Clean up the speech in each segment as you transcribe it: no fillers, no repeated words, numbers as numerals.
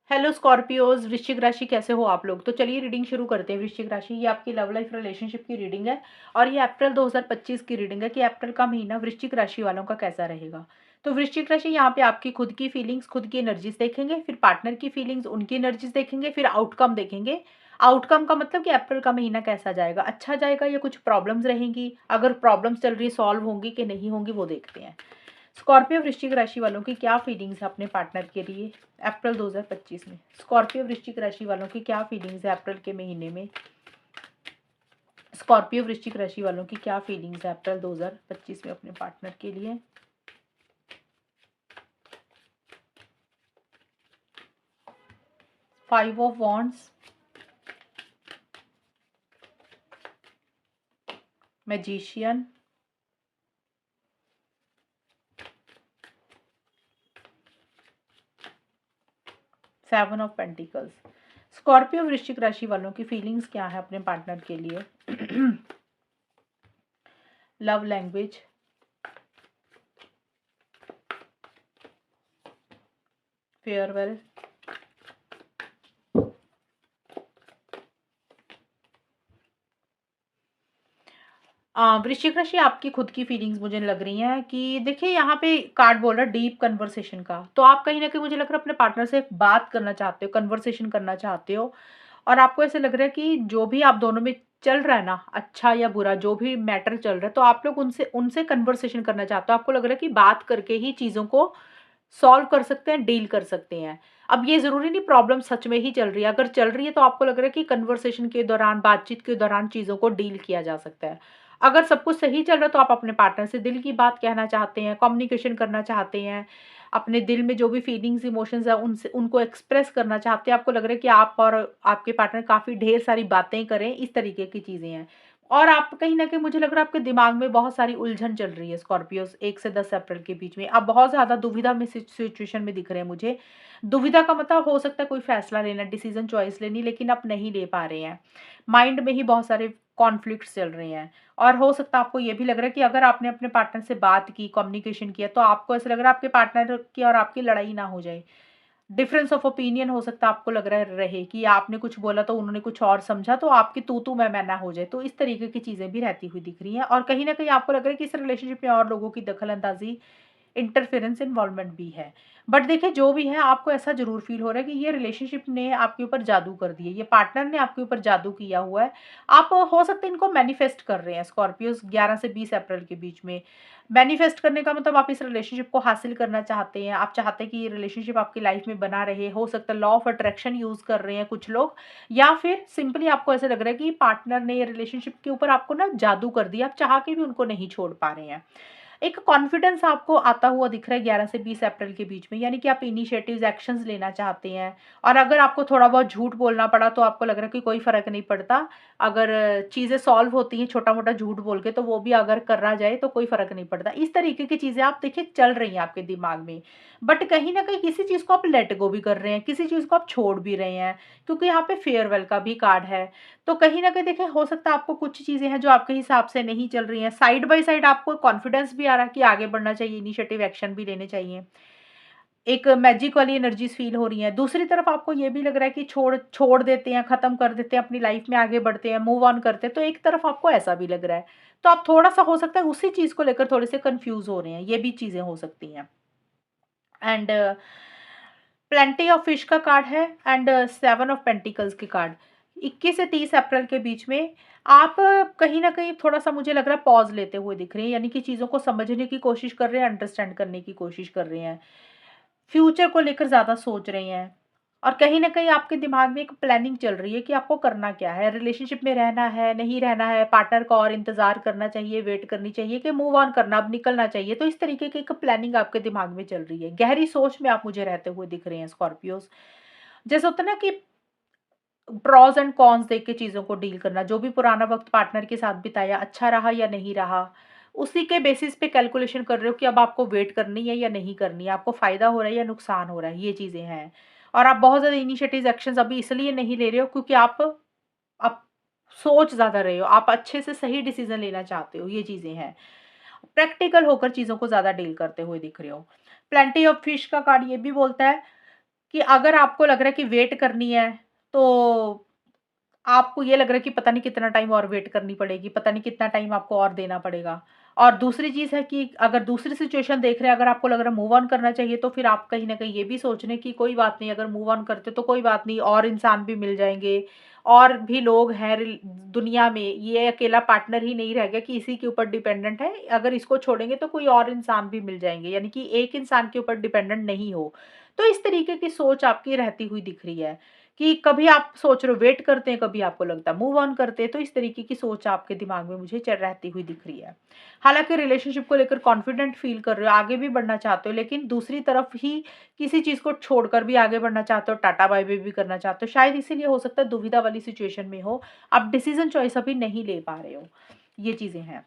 Hello Scorpios, वृश्चिक राशि कैसे हो आप लोग। तो चलिए रीडिंग शुरू करते हैं। वृश्चिक राशि, ये आपकी लव लाइफ रिलेशनशिप की रीडिंग है और ये अप्रैल 2025 की रीडिंग है कि अप्रैल का महीना वृश्चिक राशि वालों का कैसा रहेगा। तो वृश्चिक राशि यहाँ पे आपकी खुद की फीलिंग्स, खुद की एनर्जीज देखेंगे, फिर पार्टनर की फीलिंग्स, उनकी एनर्जीज देखेंगे, फिर आउटकम देखेंगे। आउटकम का मतलब कि अप्रैल का महीना कैसा जाएगा, अच्छा जाएगा या कुछ प्रॉब्लम्स रहेंगी, अगर प्रॉब्लम्स चल रही सॉल्व होंगी कि नहीं होंगी वो देखते हैं। स्कॉर्पियो वृश्चिक राशि वालों की क्या फीलिंग्स है अपने पार्टनर के लिए अप्रैल 2025 में। स्कॉर्पियो वृश्चिक राशि वालों की क्या फीलिंग्स है अप्रैल के महीने में। स्कॉर्पियो वृश्चिक राशि वालों की क्या फीलिंग्स है अप्रैल 2025 में अपने पार्टनर के लिए। Five of wands, magician, seven of pentacles. Scorpio वृश्चिक राशि वालों की फीलिंग्स क्या है अपने पार्टनर के लिए। लव लैंग्वेज, फेयरवेल, वृश्चिक राशि आपकी खुद की फीलिंग्स मुझे लग रही हैं कि देखिए यहाँ पे कार्ड बोल रहा है डीप कन्वर्सेशन का। तो आप कहीं ना कहीं मुझे लग रहा है अपने पार्टनर से बात करना चाहते हो, कन्वर्सेशन करना चाहते हो। और आपको ऐसे लग रहा है कि जो भी आप दोनों में चल रहा है ना, अच्छा या बुरा जो भी मैटर चल रहा है, तो आप लोग उनसे उनसे कन्वर्सेशन करना चाहते हो। आपको लग रहा है कि बात करके ही चीज़ों को सॉल्व कर सकते हैं, डील कर सकते हैं। अब ये ज़रूरी नहीं प्रॉब्लम सच में ही चल रही है, अगर चल रही है तो आपको लग रहा है कि कन्वर्सेशन के दौरान, बातचीत के दौरान चीज़ों को डील किया जा सकता है। अगर सब कुछ सही चल रहा है तो आप अपने पार्टनर से दिल की बात कहना चाहते हैं, कम्युनिकेशन करना चाहते हैं, अपने दिल में जो भी फीलिंग्स, इमोशंस है उनसे उनको एक्सप्रेस करना चाहते हैं। आपको लग रहा है कि आप और आपके पार्टनर काफ़ी ढेर सारी बातें करें, इस तरीके की चीज़ें हैं। और आप कहीं न कहीं मुझे लग रहा है आपके दिमाग में बहुत सारी उलझन चल रही है स्कॉर्पियोज़ 1 से 10 अप्रैल के बीच में। आप बहुत ज़्यादा दुविधा में सिचुएशन में दिख रहे हैं मुझे। दुविधा का मतलब हो सकता है कोई फैसला लेना, डिसीज़न चॉइस लेनी, लेकिन आप नहीं ले पा रहे हैं। माइंड में ही बहुत सारे कॉन्फ्लिक्ट्स चल रहे हैं। और हो सकता है आपको ये भी लग रहा है कि अगर आपने अपने पार्टनर से बात की, कम्युनिकेशन किया, तो आपको ऐसा लग रहा है आपके पार्टनर की और आपकी लड़ाई ना हो जाए। डिफरेंस ऑफ ओपिनियन हो सकता है, आपको लग रहा है रहे कि आपने कुछ बोला तो उन्होंने कुछ और समझा, तो आपकी तू-तू मैं-मैं ना हो जाए। तो इस तरीके की चीज़ें भी रहती हुई दिख रही हैं और कहीं न कहीं आपको लग रहा है कि इस रिलेशनशिप में और लोगों की दखल-अंदाज़ी, इंटरफेरेंस, इन्वॉल्वमेंट भी है। बट देखिए जो भी है, आपको ऐसा ज़रूर फ़ील हो रहा है कि ये रिलेशनशिप ने आपके ऊपर जादू कर दिया है, ये पार्टनर ने आपके ऊपर जादू किया हुआ है। आप हो सकता है इनको मैनिफेस्ट कर रहे हैं स्कॉर्पियोज़ 11 से 20 अप्रैल के बीच में। मैनिफेस्ट करने का मतलब आप इस रिलेशनशिप को हासिल करना चाहते हैं, आप चाहते हैं कि ये रिलेशनशिप आपकी लाइफ़ में बना रहे। हो सकता है लॉ ऑफ अट्रैक्शन यूज़ कर रहे हैं कुछ लोग, या फिर सिंपली आपको ऐसा लग रहा है कि पार्टनर ने ये रिलेशनशिप के ऊपर आपको ना जादू कर दिया, आप चाह के भी उनको नहीं छोड़ पा रहे हैं। एक कॉन्फिडेंस आपको आता हुआ दिख रहा है 11 से 20 अप्रैल के बीच में, यानी कि आप इनिशिएटिव्स, एक्शंस लेना चाहते हैं। और अगर आपको थोड़ा बहुत झूठ बोलना पड़ा तो आपको लग रहा है कि कोई फ़र्क नहीं पड़ता। अगर चीज़ें सॉल्व होती हैं छोटा-मोटा झूठ बोल के, तो वो भी अगर करा जाए तो कोई फ़र्क नहीं पड़ता। इस तरीके की चीज़ें आप देखिए चल रही हैं आपके दिमाग में। बट कहीं न कहीं किसी चीज़ को आप लेट गो भी कर रहे हैं, किसी चीज़ को आप छोड़ भी रहे हैं, क्योंकि यहाँ पे फेयरवेल का भी कार्ड है। तो कहीं न कहीं देखिए हो सकता है आपको कुछ चीज़ें हैं जो आपके हिसाब से नहीं चल रही हैं। साइड बाय साइड आपको कॉन्फिडेंस भी आ रहा है कि आगे बढ़ना चाहिए, इनिशिएटिव एक्शन भी लेने चाहिए। एक मैजिक वाली एनर्जीज़ फ़ील हो रही हैं। दूसरी तरफ आपको ये भी लग रहा है कि छोड़ छोड़ देते हैं, ख़त्म कर देते हैं, अपनी लाइफ़ में आगे बढ़ते हैं, मूव ऑन करते हैं। तो एक तरफ आपको ऐसा भी लग रहा है। तो आप थोड़ा-सा हो सकता है उसी चीज़ को लेकर थोड़े-से कन्फ्यूज़ हो रहे हैं। ये भी चीज़ें हो सकती हैं। एंड प्लेंटी ऑफ फिश का कार्ड है एंड सेवन ऑफ पेंटिकल्स के कार्ड। 21 से 30 अप्रैल के बीच में आप कहीं न कहीं थोड़ा-सा मुझे लग रहा है पॉज़ लेते हुए दिख रहे हैं, यानी कि चीज़ों को समझने की कोशिश कर रहे हैं, अंडरस्टैंड करने की कोशिश कर रहे हैं। फ्यूचर को लेकर ज़्यादा सोच रहे हैं और कहीं न कहीं आपके दिमाग में एक प्लानिंग चल रही है कि आपको करना क्या है, रिलेशनशिप में रहना है, नहीं रहना है, पार्टनर का और इंतज़ार करना चाहिए, वेट करनी चाहिए कि मूव ऑन करना, अब निकलना चाहिए। तो इस तरीके की एक प्लानिंग आपके दिमाग में चल रही है। गहरी सोच में आप मुझे रहते हुए दिख रहे हैं स्कॉर्पियोज़। जैसे होता है ना कि प्रोस एंड कॉन्स देख के चीज़ों को डील करना, जो भी पुराना वक़्त पार्टनर के साथ बिताया, अच्छा रहा या नहीं रहा, उसी के बेसिस पे कैलकुलेशन कर रहे हो कि अब आपको वेट करनी है या नहीं करनी है, आपको फ़ायदा हो रहा है या नुकसान हो रहा है, ये चीज़ें हैं। और आप बहुत ज़्यादा इनिशिएटिव्स, एक्शंस अभी इसलिए नहीं ले रहे हो क्योंकि आप सोच ज़्यादा रहे हो, आप अच्छे से सही डिसीज़न लेना चाहते हो, ये चीज़ें हैं। प्रैक्टिकल होकर चीज़ों को ज़्यादा डील करते हुए दिख रहे हो। प्लेंटी ऑफ फिश का कार्ड ये भी बोलता है कि अगर आपको लग रहा है कि वेट करनी है, तो आपको ये लग रहा है कि पता नहीं कितना टाइम और वेट करनी पड़ेगी, पता नहीं कितना टाइम आपको और देना पड़ेगा। और दूसरी चीज़ है कि अगर दूसरी सिचुएशन देख रहे हैं, अगर आपको लग रहा है मूव ऑन करना चाहिए, तो फिर आप कहीं न कहीं ये भी सोच रहे हैं कि कोई बात नहीं, अगर मूव ऑन करते तो कोई बात नहीं, और इंसान भी मिल जाएँगे, और भी लोग हैं दुनिया में, ये अकेला पार्टनर ही नहीं रह गया कि इसी के ऊपर डिपेंडेंट है, अगर इसको छोड़ेंगे तो कोई और इंसान भी मिल जाएँगे, यानी कि एक इंसान के ऊपर डिपेंडेंट नहीं हो। तो इस तरीके की सोच आपकी रहती हुई दिख रही है। कि कभी आप सोच रहे हो वेट करते हैं, कभी आपको लगता है मूव ऑन करते हैं, तो इस तरीके की सोच आपके दिमाग में मुझे चल रहती हुई दिख रही है। हालाँकि रिलेशनशिप को लेकर कॉन्फिडेंट फ़ील कर रहे हो, आगे भी बढ़ना चाहते हो, लेकिन दूसरी तरफ ही किसी चीज़ को छोड़कर भी आगे बढ़ना चाहते हो, टाटा बाय-बाय भी करना चाहते हो। शायद इसीलिए हो सकता है दुविधा वाली सिचुएशन में हो, आप डिसीज़न चॉइस अभी नहीं ले पा रहे हो। ये चीज़ें हैं।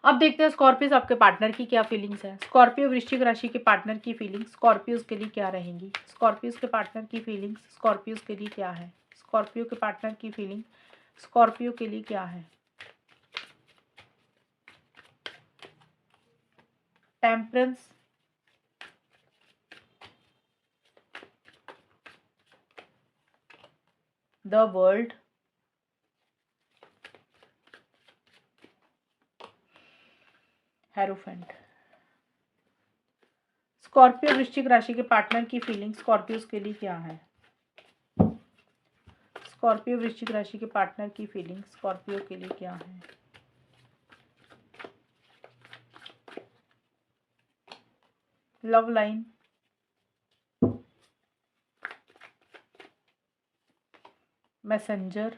अब देखते हैं स्कॉर्पियोज़ आपके पार्टनर की क्या फीलिंग्स है। स्कॉर्पियो वृश्चिक राशि के पार्टनर की फीलिंग्स स्कॉर्पियोज़ के लिए क्या रहेंगी? स्कॉर्पियोज़ के पार्टनर की फीलिंग्स स्कॉर्पियोज़ के लिए क्या है? स्कॉर्पियो के पार्टनर की फीलिंग स्कॉर्पियो के लिए क्या है? Temperance, the world, hierophant. Scorpio वृश्चिक राशि के पार्टनर की फीलिंग स्कॉर्पियोज़ के लिए क्या है? स्कॉर्पियो वृश्चिक राशि के पार्टनर की फीलिंग स्कॉर्पियो के लिए क्या है? Love line, messenger,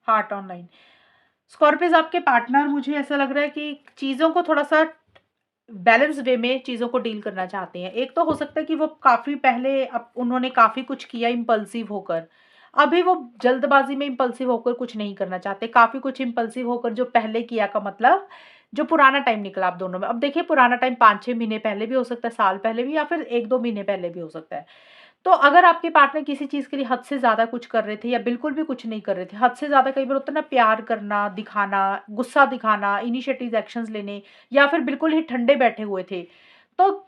heart online. Scorpios आपके पार्टनर मुझे ऐसा लग रहा है कि चीज़ों को थोड़ा-सा बैलेंस वे में चीज़ों को डील करना चाहते हैं। एक तो हो सकता है कि वो काफ़ी पहले अब उन्होंने काफ़ी कुछ किया इम्पल्सिव होकर। अभी वो जल्दबाज़ी में इम्पल्सिव होकर कुछ नहीं करना चाहते। काफ़ी कुछ इम्पल्सिव होकर जो पहले किया का मतलब जो पुराना टाइम निकला आप दोनों में। अब देखिए पुराना टाइम 5-6 महीने पहले भी हो सकता है, साल पहले भी या फिर 1-2 महीने पहले भी हो सकता है। तो अगर आपके पार्टनर किसी चीज़ के लिए हद से ज़्यादा कुछ कर रहे थे या बिल्कुल भी कुछ नहीं कर रहे थे, हद से ज़्यादा कई बार होता है ना प्यार करना, दिखाना, गुस्सा दिखाना, इनिशिएटिव एक्शंस लेने या फिर बिल्कुल ही ठंडे बैठे हुए थे, तो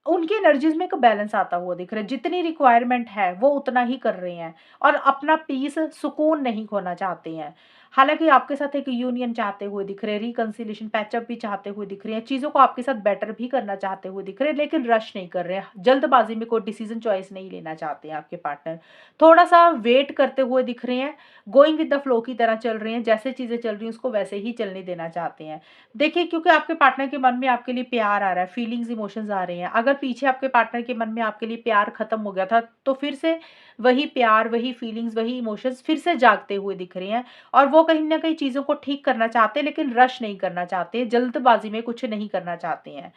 उनकी एनर्जीज़ में एक बैलेंस आता हुआ दिख रहा है। जितनी रिक्वायरमेंट है, वो उतना ही कर रहे हैं और अपना पीस, सुकून नहीं खोना चाहते हैं। हालाँकि आपके साथ एक यूनियन चाहते हुए दिख रहे हैं, रिकंसिलिएशन, पैचअप भी चाहते हुए दिख रहे हैं, चीज़ों को आपके साथ बेटर भी करना चाहते हुए दिख रहे हैं, लेकिन रश नहीं कर रहे हैं। जल्दबाज़ी में कोई डिसीज़न चॉइस नहीं लेना चाहते हैं आपके पार्टनर। थोड़ा-सा वेट करते हुए दिख रहे हैं, गोइंग विद द फ्लो की तरह चल रहे हैं, जैसे चीज़ें चल रही हैं, उसको वैसे ही चलने देना चाहते हैं। देखिए, क्योंकि आपके पार्टनर के मन में आपके लिए प्यार आ रहा है, फीलिंग्स, इमोशंस आ रहे हैं। अगर पीछे आपके पार्टनर के मन में आपके लिए प्यार खत्म हो गया था, तो फिर से वही प्यार, वही फीलिंग्स, वही इमोशंस फिर से जागते हुए दिख रहे हैं और वो कहीं न कहीं चीज़ों को ठीक करना चाहते हैं, लेकिन रश नहीं करना चाहते, जल्दबाज़ी में कुछ नहीं करना चाहते हैं।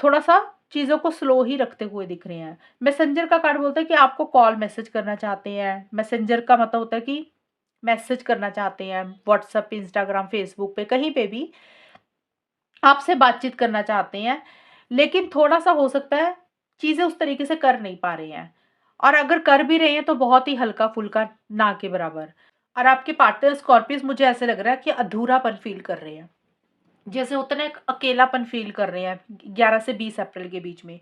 थोड़ा-सा चीज़ों को स्लो ही रखते हुए दिख रहे हैं। मैसेंजर का कार्ड बोलता है कि आपको कॉल मैसेज करना चाहते हैं। मैसेंजर का मतलब होता है कि मैसेज करना चाहते हैं, व्हाट्सएप, इंस्टाग्राम, फेसबुक पे, कहीं पे भी आपसे बातचीत करना चाहते हैं, लेकिन थोड़ा-सा हो सकता है चीज़ें उस तरीके से कर नहीं पा रहे हैं और अगर कर भी रहे हैं तो बहुत ही हल्का-फुल्का, ना के बराबर। और आपके पार्टनर स्कॉर्पियोज़ मुझे ऐसे लग रहा है कि अधूरापन फ़ील कर रहे हैं। जैसे होता है ना एक अकेलापन फ़ील कर रहे हैं 11 से 20 अप्रैल के बीच में।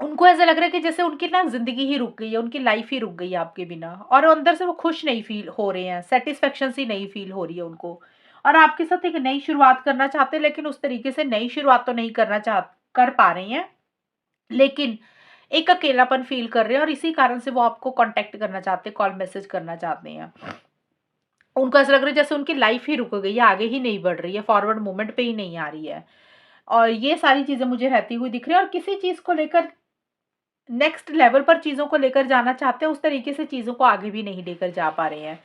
उनको ऐसा लग रहा है कि जैसे उनकी ना ज़िंदगी ही रुक गई है, उनकी लाइफ़ ही रुक गई है आपके बिना और अंदर से वो खुश नहीं फ़ील हो रहे हैं, सैटिस्फैक्शन सी नहीं फ़ील हो रही है उनको। और आपके साथ एक नई शुरुआत करना चाहते हैं, लेकिन उस तरीके से नई शुरुआत तो नहीं कर पा रहे हैं, लेकिन एक अकेलापन फ़ील कर रहे हैं और इसी कारण से वो आपको कॉन्टैक्ट करना चाहते हैं, कॉल मैसेज करना चाहते हैं। उनको ऐसा लग रहा है जैसे उनकी लाइफ़ ही रुक गई है, आगे ही नहीं बढ़ रही है, फॉरवर्ड मूवमेंट पे ही नहीं आ रही है। और ये सारी चीज़ें मुझे रहती हुई दिख रही है और किसी चीज़ को लेकर नेक्स्ट लेवल पर चीज़ों को लेकर जाना चाहते हैं, उस तरीके से चीज़ों को आगे भी नहीं लेकर जा पा रहे हैं।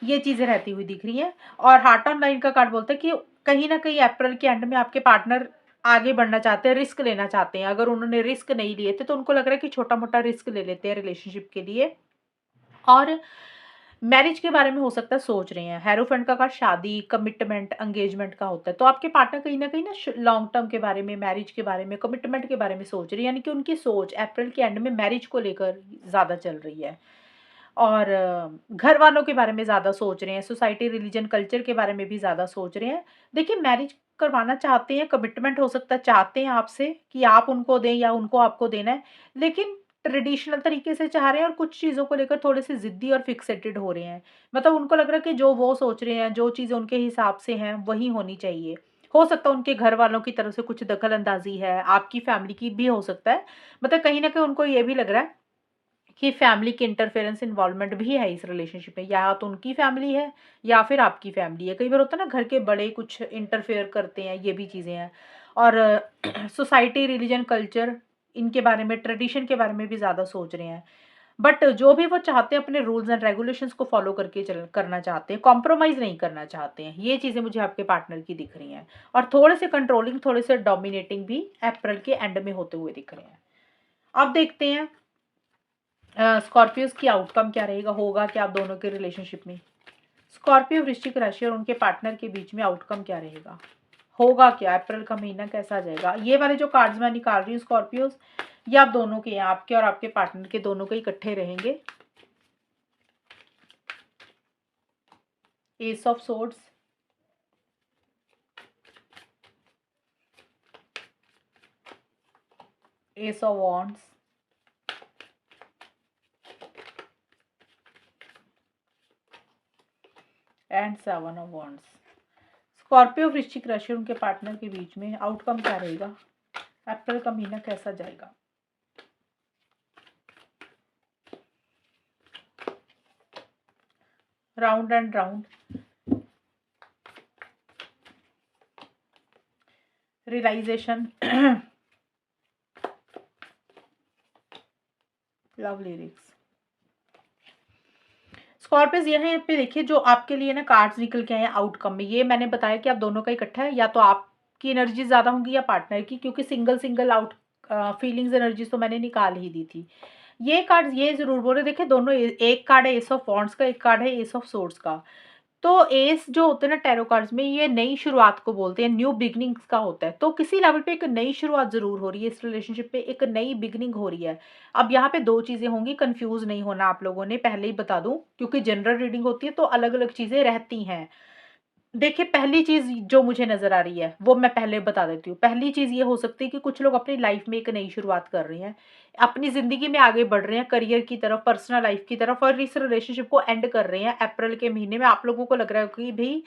ये चीज़ें रहती हुई दिख रही हैं और हार्ट ऑन लाइन का कार्ड बोलता है कि कहीं न कहीं अप्रैल के एंड में आपके पार्टनर आगे बढ़ना चाहते हैं, रिस्क लेना चाहते हैं। अगर उन्होंने रिस्क नहीं लिए थे, तो उनको लग रहा है कि छोटा-मोटा रिस्क ले लेते हैं रिलेशनशिप के लिए और मैरिज के बारे में हो सकता है सोच रहे हैं। हेरोफेंट का कार्ड शादी, कमिटमेंट, एंगेजमेंट का होता है। तो आपके पार्टनर कहीं न कहीं ना लॉन्ग टर्म के बारे में, मैरिज के बारे में, कमिटमेंट के बारे में सोच रही है। यानी कि उनकी सोच अप्रैल के एंड में मैरिज को लेकर ज़्यादा चल रही है। और घर वालों के बारे में ज़्यादा सोच रहे हैं, सोसाइटी, रिलीजन, कल्चर के बारे में भी ज़्यादा सोच रहे हैं। देखिए मैरिज करवाना चाहते हैं, कमिटमेंट हो सकता है चाहते हैं आपसे कि आप उनको दें या उनको आपको देना है, लेकिन ट्रेडिशनल तरीके से चाह रहे हैं और कुछ चीज़ों को लेकर थोड़े-से ज़िद्दी और फिक्सेटेड हो रहे हैं। मतलब उनको लग रहा है कि जो वो सोच रहे हैं, जो चीज़ें उनके हिसाब से हैं, वही होनी चाहिए। हो सकता है उनके घर वालों की तरफ से कुछ दखल-अंदाज़ी है, आपकी फैमिली की भी हो सकता है। मतलब कहीं न कहीं उनको ये भी लग रहा है कि फैमिली की इंटरफेरेंस इन्वॉल्वमेंट भी है इस रिलेशनशिप में, या तो उनकी फैमिली है या फिर आपकी फैमिली है। कई बार होता है ना घर के बड़े कुछ इंटरफेयर करते हैं, ये भी चीज़ें हैं। और सोसाइटी, रिलीजन, कल्चर इनके बारे में, ट्रेडिशन के बारे में भी ज़्यादा सोच रहे हैं। बट जो भी वो चाहते हैं अपने रूल्स एंड रेगुलेशंस को फॉलो करके चल करना चाहते हैं, कॉम्प्रोमाइज़ नहीं करना चाहते हैं। ये चीज़ें मुझे आपके पार्टनर की दिख रही हैं और थोड़े से कंट्रोलिंग, थोड़े से डोमिनेटिंग भी अप्रैल के एंड में होते हुए दिख रहे हैं। अब देखते हैं स्कॉर्पियोज़ की आउटकम क्या रहेगा, होगा क्या आप दोनों के रिलेशनशिप में? स्कॉर्पियो, वृश्चिक राशि और उनके पार्टनर के बीच में आउटकम क्या रहेगा? होगा क्या? अप्रैल का महीना कैसा जाएगा? ये वाले जो कार्ड्स मैं निकाल रही हूँ स्कॉर्पियोज़, ये आप दोनों के हैं, आपके और आपके पार्टनर के दोनों के इकट्ठे रहेंगे। S of swords, S of wands, and seven of wands. Scorpio, वृश्चिक राशि और उनके पार्टनर के बीच में आउटकम क्या रहेगा? अप्रैल का महीना कैसा जाएगा? Round and round, realization, love lyrics. Scorpius यहाँ पे देखिए जो आपके लिए ना कार्ड्स निकल के आए हैं आउटकम में, ये मैंने बताया कि आप दोनों का इकट्ठा है, या तो आपकी एनर्जी ज़्यादा होंगी या पार्टनर की, क्योंकि single single out feelings energies तो मैंने निकाल ही दी थी। ये कार्ड्स ये ज़रूर बोल रहे, देखिए दोनों एक कार्ड है एस ऑफ वॉन्ड्स का, एक कार्ड है एस ऑफ सोर्ड्स का। तो एस जो होते हैं ना टैरो कार्ड्स में, ये नई शुरुआत को बोलते हैं, न्यू बिगिनिंग्स का होता है। तो किसी लेवल पे एक नई शुरुआत ज़रूर हो रही है, इस रिलेशनशिप पे एक नई बिगिनिंग हो रही है। अब यहाँ पे 2 चीज़ें होंगी, कन्फ्यूज़ नहीं होना आप लोगों ने, पहले ही बता दूँ, क्योंकि जनरल रीडिंग होती है तो अलग-अलग चीज़ें रहती हैं। देखिए, पहली चीज़ जो मुझे नज़र आ रही है, वो मैं पहले बता देती हूँ। पहली चीज़ ये हो सकती है कि कुछ लोग अपनी लाइफ़ में एक नई शुरुआत कर रहे हैं, अपनी ज़िंदगी में आगे बढ़ रहे हैं, करियर की तरफ, पर्सनल लाइफ़ की तरफ, और इस रिलेशनशिप को एंड कर रहे हैं। अप्रैल के महीने में आप लोगों को लग रहा है कि भई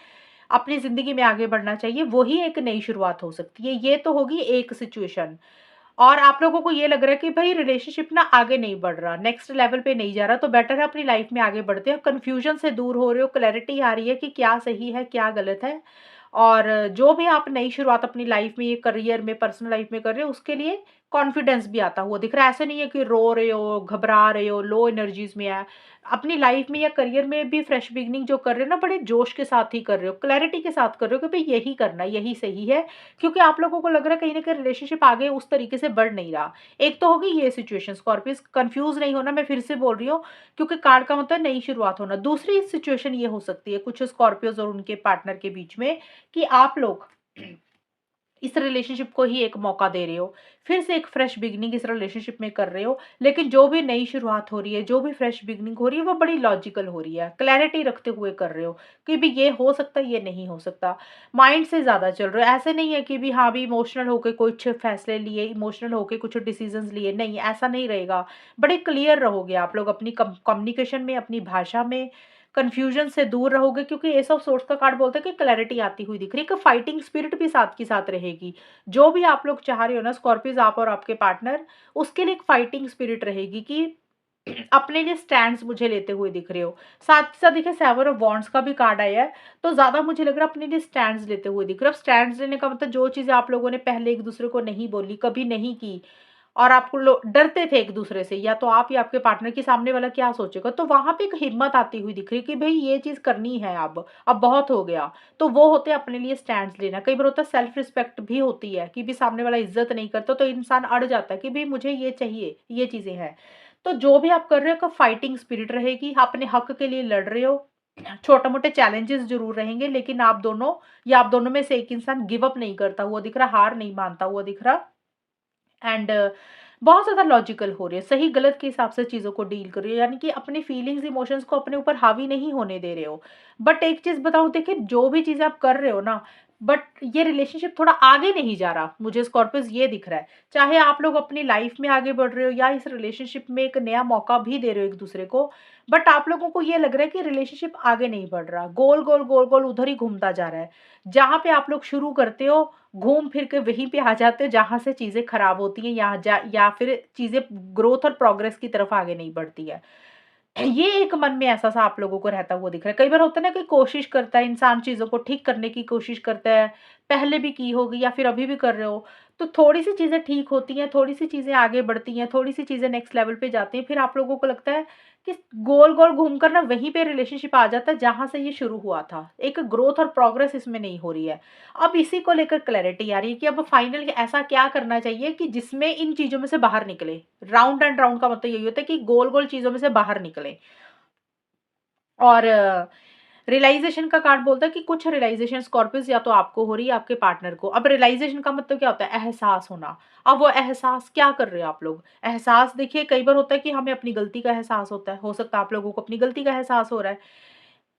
अपनी ज़िंदगी में आगे बढ़ना चाहिए, वो ही एक नई शुरुआत हो सकती है। ये तो होगी एक सिचुएशन। और आप लोगों को ये लग रहा है कि भई रिलेशनशिप ना आगे नहीं बढ़ रहा, नेक्स्ट लेवल पे नहीं जा रहा, तो बेटर है अपनी लाइफ में आगे बढ़ते हैं, कन्फ्यूजन से दूर हो रहे हो, क्लैरिटी आ रही है कि क्या सही है, क्या गलत है। और जो भी आप नई शुरुआत अपनी लाइफ में, ये करियर में, पर्सनल लाइफ में कर रहे हो, उसके लिए कॉन्फिडेंस भी आता हुआ दिख रहा है। ऐसा नहीं है कि रो रहे हो, घबरा रहे हो, लो एनर्जीज़ में है। अपनी लाइफ में या करियर में भी फ्रेश बिगिनिंग जो कर रहे हो ना, बड़े जोश के साथ ही कर रहे हो, क्लैरिटी के साथ कर रहे हो कि भई यही करना है, यही सही है। क्योंकि आप लोगों को लग रहा है कहीं न कहीं रिलेशनशिप आगे उस तरीके से बढ़ नहीं रहा। एक तो होगी ये सिचुएशन स्कॉर्पियस, कन्फ्यूज़ नहीं होना, मैं फिर से बोल रही हूँ, क्योंकि कार्ड का मतलब नई शुरुआत होना। दूसरी सिचुएशन ये हो सकती है कुछ स्कॉर्पियोज़ और उनके पार्टनर के बीच में, कि आप लोग इस रिलेशनशिप को ही एक मौका दे रहे हो। फिर से एक फ्रेश बिगिनिंग इस रिलेशनशिप में कर रहे हो, लेकिन जो भी नई शुरुआत हो रही है, जो भी फ्रेश बिगिनिंग हो रही है, वो बड़ी लॉजिकल हो रही है। क्लैरिटी रखते हुए कर रहे हो कि भी ये हो सकता है, ये नहीं हो सकता। माइंड से ज़्यादा चल रहे हो। ऐसे नहीं है कि भी हाँ, भी इमोशनल होके कुछ फैसले लिए, इमोशनल होके कुछ डिसीज़न्स लिए, नहीं, ऐसा नहीं रहेगा। बड़े क्लियर रहोगे आप लोग अपनी कम्युनिकेशन में, अपनी भाषा में, कन्फ्यूजन से दूर रहोगे, क्योंकि एस ऑफ सोर्ड्स का कार्ड बोलता है कि क्लैरिटी आती हुई दिख रही है, कि फाइटिंग स्पिरिट भी साथ की साथ रहेगी। जो भी आप लोग चाह रहे हो ना स्कॉर्पियोज़, आप और आपके पार्टनर, उसके लिए एक फाइटिंग स्पिरिट रहेगी कि अपने लिए स्टैंड्स मुझे लेते हुए दिख रहे हो। साथ ही साथ देखिए सेवन ऑफ वॉन्ड्स का भी कार्ड आया है, तो ज़्यादा मुझे लग रहा है अपने लिए स्टैंड्स लेते हुए दिख रहे हो। अब स्टैंड्स लेने का मतलब जो चीज़ें आप लोगों ने पहले एक-दूसरे को नहीं बोली, कभी नहीं की, और आपको डरते थे एक-दूसरे से, या तो आप या आपके पार्टनर के सामने वाला क्या सोचेगा, तो वहाँ पे एक हिम्मत आती हुई दिख रही है कि भई ये चीज़ करनी है अब बहुत हो गया। तो वो होते हैं अपने लिए स्टैंड्स लेना। कई बार होता है सेल्फ रिस्पेक्ट भी होती है कि भी सामने वाला इज़्ज़त नहीं करता, तो इंसान अड़ जाता है कि भई मुझे ये चाहिए, ये चीज़ें हैं। तो जो भी आप कर रहे हो, एक फाइटिंग स्पिरिट रहेगी, आप अपने हक के लिए लड़ रहे हो। छोटे-मोटे चैलेंजेस ज़रूर रहेंगे, लेकिन आप दोनों या आप दोनों में से एक इंसान गिव अप नहीं करता हुआ दिख रहा, हार नहीं मानता हुआ दिख रहा। एंड बहुत ज़्यादा लॉजिकल हो रही है, सही गलत के हिसाब से चीज़ों को डील कर रही हो, यानी कि अपनी फीलिंग्स, इमोशंस को अपने ऊपर हावी नहीं होने दे रहे हो। बट एक चीज़ बताऊँ, देखिए जो भी चीज़ें आप कर रहे हो ना, बट ये रिलेशनशिप थोड़ा आगे नहीं जा रहा, मुझे स्कॉर्पियोज़ ये दिख रहा है। चाहे आप लोग अपनी लाइफ में आगे बढ़ रहे हो या इस रिलेशनशिप में एक नया मौका भी दे रहे हो एक-दूसरे को, बट आप लोगों को ये लग रहा है कि रिलेशनशिप आगे नहीं बढ़ रहा, गोल-गोल, गोल-गोल उधर ही घूमता जा रहा है। जहाँ पे आप लोग शुरू करते हो, घूम फिर के वहीं पे आ जाते हो जहाँ से चीज़ें खराब होती हैं, या फिर चीज़ें ग्रोथ और प्रोग्रेस की तरफ आगे नहीं बढ़ती है। ये एक मन में ऐसा-सा आप लोगों को रहता हुआ दिख रहा है। कई बार होता है ना कि कोशिश करता है इंसान, चीज़ों को ठीक करने की कोशिश करता है, पहले भी की होगी या फिर अभी भी कर रहे हो, तो थोड़ी-सी चीज़ें ठीक होती हैं, थोड़ी-सी चीज़ें आगे बढ़ती हैं, थोड़ी-सी चीज़ें नेक्स्ट लेवल पे जाती हैं, फिर आप लोगों को लगता है कि गोल-गोल घूमकर ना वहीं पे रिलेशनशिप आ जाता है जहाँ से ये शुरू हुआ था। एक ग्रोथ और प्रोग्रेस इसमें नहीं हो रही है। अब इसी को लेकर क्लैरिटी आ रही है कि अब फाइनली ऐसा क्या करना चाहिए कि जिसमें इन चीज़ों में से बाहर निकले। राउंड एंड राउंड का मतलब यही होता है कि गोल-गोल चीज़ों में से बाहर निकलें। और रियलाइज़ेशन का कार्ड बोलता है कि कुछ रियलाइज़ेशन स्कॉर्पियोज़ या तो आपको हो रही है, आपके पार्टनर को। अब रियलाइज़ेशन का मतलब क्या होता है? एहसास होना। अब वो एहसास क्या कर रहे हो आप लोग? एहसास देखिए कई बार होता है कि हमें अपनी गलती का एहसास होता है। हो सकता है आप लोगों को अपनी गलती का एहसास हो रहा है।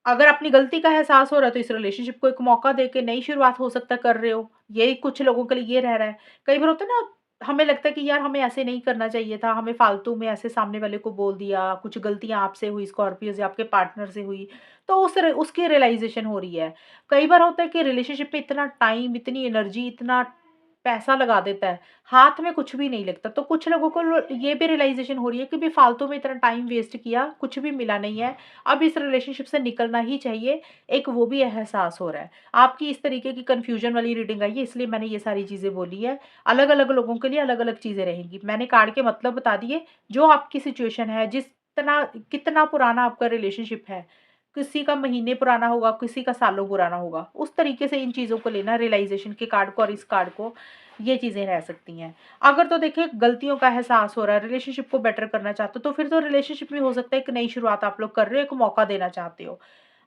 अगर अपनी गलती का एहसास हो रहा है तो इस रिलेशनशिप को एक मौका देके नई शुरुआत हो सकता है कर रहे हो। ये कुछ लोगों के लिए ये रह रहा है। कई बार होता है ना, हमें लगता है कि यार हमें ऐसे नहीं करना चाहिए था, हमें फालतू में ऐसे सामने वाले को बोल दिया, कुछ गलतियाँ आपसे हुई, स्कॉर्पियोज़ या आपके पार्टनर से हुई, तो उसकी रियलाइज़ेशन हो रही है। कई बार होता है कि रिलेशनशिप में इतना टाइम, इतनी एनर्जी, इतना पैसा लगा देता है, हाथ में कुछ भी नहीं लगता। तो कुछ लोगों को ये भी रियलाइज़ेशन हो रही है कि भी फालतू में इतना टाइम वेस्ट किया, कुछ भी मिला नहीं है, अब इस रिलेशनशिप से निकलना ही चाहिए, एक वो भी एहसास हो रहा है। आपकी इस तरीके की कन्फ्यूज़न वाली रीडिंग आई है, इसलिए मैंने ये सारी चीज़ें बोली है। अलग-अलग लोगों के लिए अलग-अलग चीज़ें रहेंगी। मैंने कार्ड के मतलब बता दिए, जो आपकी सिचुएशन है, कितना पुराना आपका रिलेशनशिप है, किसी का महीने पुराना होगा, किसी का सालों पुराना होगा। उस तरीके से इन चीज़ों को लेना, रियलाइज़ेशन के कार्ड को और इस कार्ड को, ये चीज़ें रह सकती हैं। अगर तो देखिए गलतियों का एहसास हो रहा है, रिलेशनशिप को बेटर करना चाहते हो, तो फिर तो रिलेशनशिप में हो सकता है एक नई शुरुआत आप लोग कर रहे हो, एक मौका देना चाहते हो।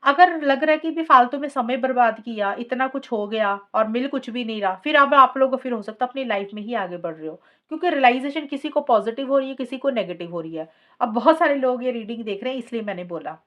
अगर लग रहा है कि भी फालतू में समय बर्बाद किया, इतना कुछ हो गया और मिल कुछ भी नहीं रहा, फिर अब आप लोग फिर हो सकता है अपनी लाइफ में ही आगे बढ़ रहे हो। क्योंकि रियलाइज़ेशन किसी को पॉज़िटिव हो रही है, किसी को नेगेटिव हो रही है। अब बहुत सारे लोग ये रीडिंग देख रहे हैं, इसलिए मैंने बोला।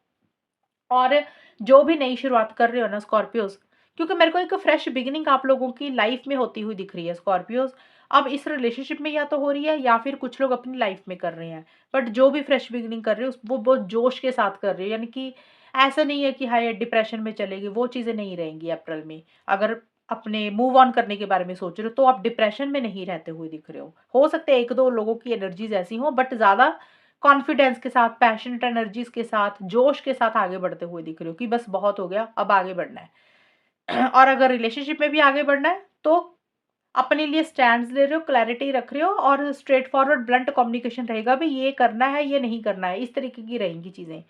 और जो भी नई शुरुआत कर रहे हो ना स्कॉर्पियोज़, क्योंकि मेरे को एक फ्रेश बिगिनिंग आप लोगों की लाइफ में होती हुई दिख रही है स्कॉर्पियोज़। अब इस रिलेशनशिप में या तो हो रही है या फिर कुछ लोग अपनी लाइफ में कर रहे हैं। बट जो भी फ्रेश बिगिनिंग कर रहे हो वो बहुत जोश के साथ कर रहे हो, यानी कि ऐसा नहीं है कि हाय डिप्रेशन में चले गए, वो चीज़ें नहीं रहेंगी अप्रैल में। अगर अपने मूव ऑन करने के बारे में सोच रहे हो तो आप डिप्रेशन में नहीं रहते हुए दिख रहे हो। हो सकता है 1-2 लोगों की एनर्जीज़ ऐसी हों, बट ज़्यादा कॉन्फिडेंस के साथ, पैशनेट एनर्जीज़ के साथ, जोश के साथ आगे बढ़ते हुए दिख रहे हो कि बस बहुत हो गया, अब आगे बढ़ना है। और अगर रिलेशनशिप में भी आगे बढ़ना है, तो अपने लिए स्टैंड्स ले रहे हो, क्लैरिटी रख रहे हो और स्ट्रेट फॉरवर्ड ब्लंट कम्युनिकेशन रहेगा, भई ये करना है, ये नहीं करना है, इस तरीके की रहेंगी चीज़ें।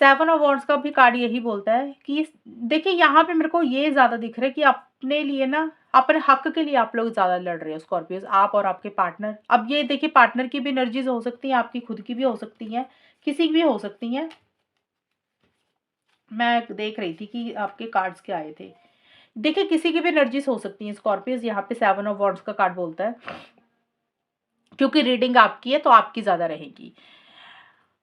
7 ऑफ वांड्स का भी कार्ड यही बोलता है कि देखिए यहाँ पे मेरे को ये ज़्यादा दिख रहा है कि अपने लिए ना, अपने हक के लिए आप लोग ज़्यादा लड़ रहे हो स्कॉर्पियोज़, आप और आपके पार्टनर। अब ये देखिए पार्टनर की भी एनर्जीज़ हो सकती हैं, आपकी खुद की भी हो सकती हैं, किसी की भी हो सकती हैं। मैं देख रही थी कि आपके कार्ड्स क्या आए थे। देखिए किसी की भी एनर्जीज़ हो सकती हैं स्कॉर्पियोज़, यहाँ पे 7 ऑफ वांड्स का कार्ड बोलता है। क्योंकि रीडिंग आपकी है तो आपकी ज़्यादा रहेगी।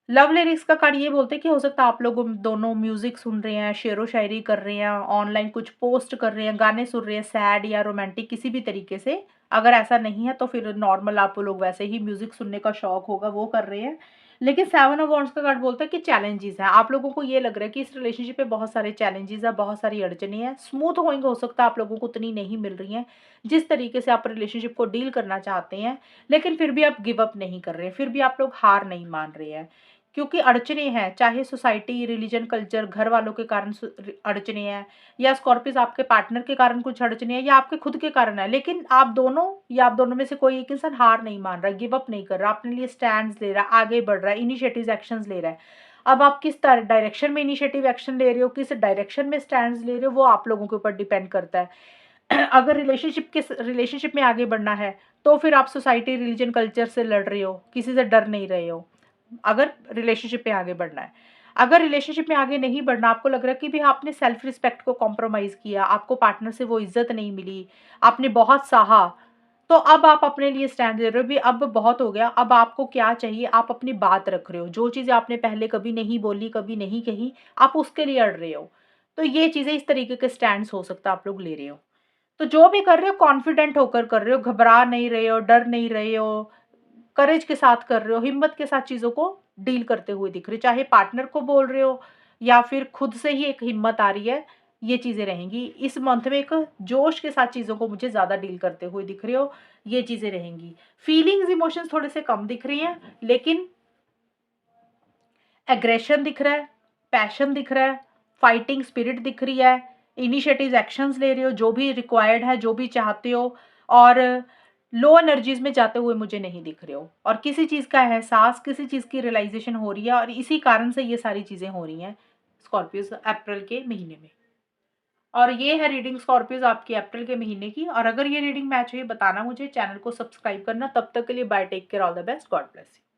लव लिरिक्स का कार्ड ये बोलते हैं कि हो सकता है आप लोग दोनों म्यूजिक सुन रहे हैं, शेरो-शायरी कर रहे हैं, ऑनलाइन कुछ पोस्ट कर रहे हैं, गाने सुन रहे हैं, सैड या रोमांटिक किसी भी तरीके से। अगर ऐसा नहीं है तो फिर नॉर्मल आप लोग वैसे ही म्यूजिक सुनने का शौक होगा, वो कर रहे हैं। लेकिन 7 ऑफ वांड्स का कार्ड बोलता है कि चैलेंजेस हैं। आप लोगों को ये लग रहा है कि इस रिलेशनशिप में बहुत सारे चैलेंजेस हैं, बहुत सारी अड़चनें हैं। स्मूथ गोइंग हो सकता है आप लोगों को उतनी नहीं मिल रही हैं, जिस तरीके से आप रिलेशनशिप को डील करना चाहते हैं। लेकिन फिर भी आप गिव अप नहीं कर रहे हैं, फिर भी आप लोग हार नहीं मान रहे हैं। क्योंकि अड़चनें हैं, चाहे सोसाइटी, रिलीजन, कल्चर, घर वालों के कारण अड़चनें हैं, या स्कॉर्पियोज़ आपके पार्टनर के कारण कुछ अड़चनें हैं, या आपके खुद के कारण है। लेकिन आप दोनों या आप दोनों में से कोई एक इंसान हार नहीं मान रहा, गिव अप नहीं कर रहा, अपने लिए स्टैंड्स ले रहा है, आगे बढ़ रहा है, इनिशिएटिव एक्शंस ले रहा है। अब आप किस डायरेक्शन में इनिशिएटिव एक्शन ले रहे हो, किस डायरेक्शन में स्टैंड्स ले रहे हो, वो आप लोगों के ऊपर डिपेंड करता है। अगर रिलेशनशिप में आगे बढ़ना है, तो फिर आप सोसाइटी, रिलीजन, कल्चर से लड़ रहे हो, किसी से डर नहीं रहे हो। अगर रिलेशनशिप में आगे बढ़ना है। अगर रिलेशनशिप में आगे नहीं बढ़ना, आपको लग रहा है कि भी आपने सेल्फ रिस्पेक्ट को कॉम्प्रोमाइज़ किया, आपको पार्टनर से वो इज़्ज़त नहीं मिली, आपने बहुत सहा, तो अब आप अपने लिए स्टैंड ले रहे हो, भी अब बहुत हो गया, अब आपको क्या चाहिए, आप अपनी बात रख रहे हो। जो चीज़ें आपने पहले कभी नहीं बोली, कभी नहीं कही, आप उसके लिए अड़ रहे हो। तो ये चीज़ें इस तरीके के स्टैंड्स हो सकता है आप लोग ले रहे हो। तो जो भी कर रहे हो कॉन्फिडेंट होकर कर रहे हो, घबरा नहीं रहे हो, डर नहीं रहे हो, करेज के साथ कर रहे हो, हिम्मत के साथ चीज़ों को डील करते हुए दिख रहे हो। चाहे पार्टनर को बोल रहे हो या फिर खुद से ही एक हिम्मत आ रही है, ये चीज़ें रहेंगी। इस मंथ में एक जोश के साथ चीज़ों को मुझे ज़्यादा डील करते हुए दिख रहे हो, ये चीज़ें रहेंगी। फीलिंग्स, इमोशंस थोड़े से कम दिख रही हैं, लेकिन एग्रेशन दिख रहा है, पैशन दिख रहा है, फाइटिंग स्पिरिट दिख रही है, इनिशिएटिव्स एक्शंस ले रहे हो, जो भी रिक्वायर्ड है, जो भी चाहते हो, और लो एनर्जीज में जाते हुए मुझे नहीं दिख रहे हो, और किसी चीज़ का एहसास, किसी चीज़ की रियलाइजेशन हो रही है, और इसी कारण से ये सारी चीज़ें हो रही हैं स्कॉर्पियोज अप्रैल के महीने में। और ये है रीडिंग स्कॉर्पियोज आपकी अप्रैल के महीने की। और अगर ये रीडिंग मैच हुई बताना मुझे, चैनल को सब्सक्राइब करना। तब तक के लिए bye, take care, all the best, God bless you.